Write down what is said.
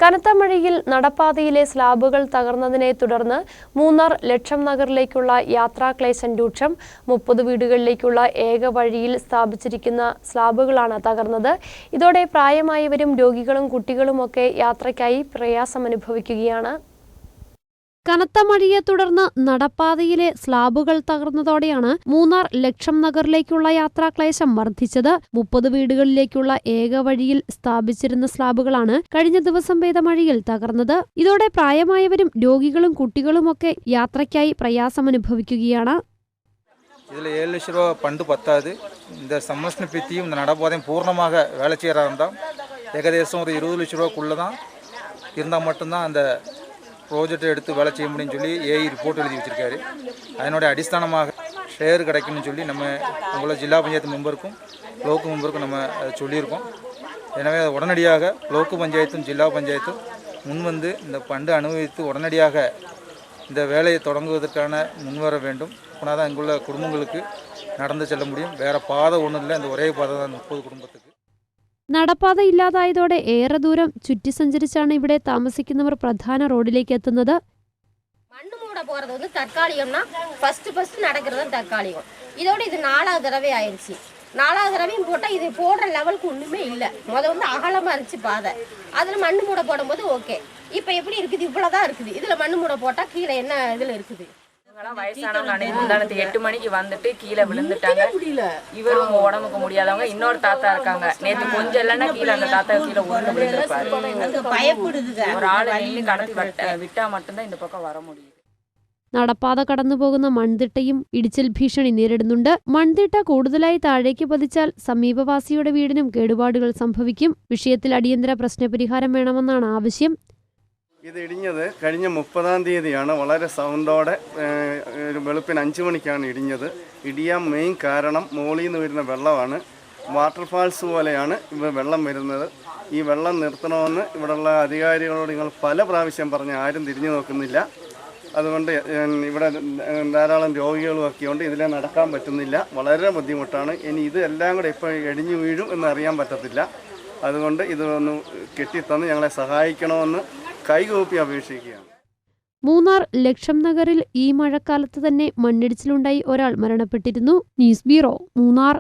കനത്ത മഴയിൽ നടപ്പാതയിലെ സ്ലാബുകൾ തകർന്നതിനെ തുടർന്ന് മൂന്നാർ ലക്ഷം നഗറിലേക്കുള്ള യാത്രാക്ലേശം രൂക്ഷം. 30 വീടുകളിലേക്കുള്ള ഏക വഴിയിൽ സ്ഥാപിച്ചിരിക്കുന്ന സ്ലാബുകളാണ് തകർന്നത്. ഇതോടെ പ്രായമായവരും രോഗികളും കുട്ടികളുമൊക്കെ യാത്രയ്ക്കായി പ്രയാസമനുഭവിക്കുകയാണ്. കനത്ത മഴയെ തുടർന്ന് നടപ്പാതയിലെ സ്ലാബുകൾ തകർന്നതോടെയാണ് മൂന്നാർ ലക്ഷം നഗറിലേക്കുള്ള യാത്രാക്ലേശം വർദ്ധിച്ചത്. 30 വീടുകളിലേക്കുള്ള ഏക വഴിയിൽ സ്ഥാപിച്ചിരുന്ന സ്ലാബുകളാണ് കഴിഞ്ഞ ദിവസം പെയ്ത മഴയിൽ തകർന്നത്. ഇതോടെ പ്രായമായവരും രോഗികളും കുട്ടികളുമൊക്കെ യാത്രയ്ക്കായി പ്രയാസമനുഭവിക്കുകയാണ്. இதில் 7 லட்ச ரூபா ஃபண்டு பத்தாது. இந்த சம்மர்ஷன் பித்தியும் இந்த நடைபாதையும் பூர்ணமாக வேலை செய்கிறதா இருந்தால் ஏகதேசம் ஒரு 20 லட்ச ரூபாக்குள்ளே தான் இருந்தால் மட்டும்தான் அந்த ப்ராஜெக்டை எடுத்து வேலை செய்ய முடியும்னு சொல்லி ஏஐ ரிப்போர்ட் எழுதி வச்சுருக்காரு. அதனுடைய அடிஸ்தானமாக ஷேர் கிடைக்கும்னு சொல்லி நம்ம உங்களை ஜில்லா பஞ்சாயத்து மெம்பருக்கும் லோக்கு மெம்பருக்கும் நம்ம அதை சொல்லியிருக்கோம். எனவே உடனடியாக லோக்கு பஞ்சாயத்தும் ஜில்லா பஞ்சாயத்தும் முன் வந்து இந்த ஃபண்டு அனுபவித்து உடனடியாக இந்த வேலையை தொடங்குவதற்கான முன்வர வேண்டும். அப்படின்னா தான் இங்குள்ள குடும்பங்களுக்கு நடந்து செல்ல முடியும். வேறு பாதை ஒன்றும் இல்லை, இந்த ஒரே பாதை தான் 30 குடும்பத்துக்கு. നടപ്പാത ഇല്ലാതായതോടെ ഏറെ ദൂരം ചുറ്റി സഞ്ചരിച്ചാണ് ഇവിടെ താമസിക്കുന്നവർ പ്രധാന റോഡിലേക്ക് എത്തുന്നത്. மண்ணு மூட போறது வந்து தற்காலிகம்னா ஃபர்ஸ்ட் நடக்கிறது தற்காலிகம். இதோட இது 4வது தடவை ஆயிடுச்சு. 4வது தடவையும் போட்டால் இது போடுற லெவலுக்கு ஒன்றுமே இல்லை. வந்து அகலமாக இருந்துச்சு பாதை, அதில் மண்ணு மூட போடும்போது ஓகே. இப்போ எப்படி இருக்குது, இவ்வளோதான் இருக்குது. இதில் மண்ணு மூட போட்டால் கீழே என்ன இதில் இருக்குது. வயசானவங்க 8 மணிக்கு வந்துட்டு கீழே விழுந்துட்டாங்க. இவரும் உடம்புக்கு முடியாதவங்க இன்னொரு தாத்தா இருக்காங்க. நேற்று கொஞ்சம் இல்லைன்னா கீழே அந்த தாத்தா கீழே உருண்டு விழுந்திருப்பாரு. பயப்படுது. ஒரு ஆளு நின்று கடத்தி விட்டா மட்டும்தான் இந்த பக்கம் வர முடியும். നടപ്പാത കടന്നുപോകുന്ന മൺതിട്ടയും ഇടിച്ചിൽ ഭീഷണി നേരിടുന്നുണ്ട്. മൺതിട്ട കൂടുതലായി താഴേക്ക് പതിച്ചാൽ സമീപവാസിയുടെ വീടിനും കേടുപാടുകൾ സംഭവിക്കും. വിഷയത്തിൽ അടിയന്തര പ്രശ്നപരിഹാരം വേണമെന്നാണ് ആവശ്യം. ഇത് ഇടിഞ്ഞത് കഴിഞ്ഞ 30-ാം തീയതിയാണ്. വളരെ സൗണ്ടോടെ വെളുപ്പിന് 5 മണിക്കാണ് ഇടിഞ്ഞത്. ഇടിയാൻ മെയിൻ കാരണം മുകളിൽ നിന്ന് വരുന്ന വെള്ളമാണ്. വാട്ടർഫാൾസ് പോലെയാണ് വെള്ളം വരുന്നത്. ഈ വെള്ളം നിർത്തണമെന്ന് ഇവിടെയുള്ള അധികാരികളോട് നിങ്ങൾ പല പ്രാവശ്യം പറഞ്ഞ് ആരും തിരിഞ്ഞു നോക്കുന്നില്ല. അതുകൊണ്ട് ഇവിടെ ധാരാളം രോഗികളുമൊക്കെ ഉണ്ട്. ഇതിലെ നടക്കാൻ പറ്റുന്നില്ല, വളരെ ബുദ്ധിമുട്ടാണ്. ഇനി ഇത് എല്ലാം കൂടെ ഇപ്പോൾ ഇടിഞ്ഞു വീഴും എന്ന് അറിയാൻ പറ്റത്തില്ല. അതുകൊണ്ട് ഇതൊന്ന് കെട്ടിത്തന്ന് ഞങ്ങളെ സഹായിക്കണമെന്ന് കൈകൂപ്പി അപേക്ഷിക്കുകയാണ്. മൂന്നാർ ലക്ഷം നഗറിൽ ഈ മഴക്കാലത്ത് തന്നെ മണ്ണിടിച്ചിലുണ്ടായി ഒരാൾ മരണപ്പെട്ടിരുന്നു. News bureau, Munnar.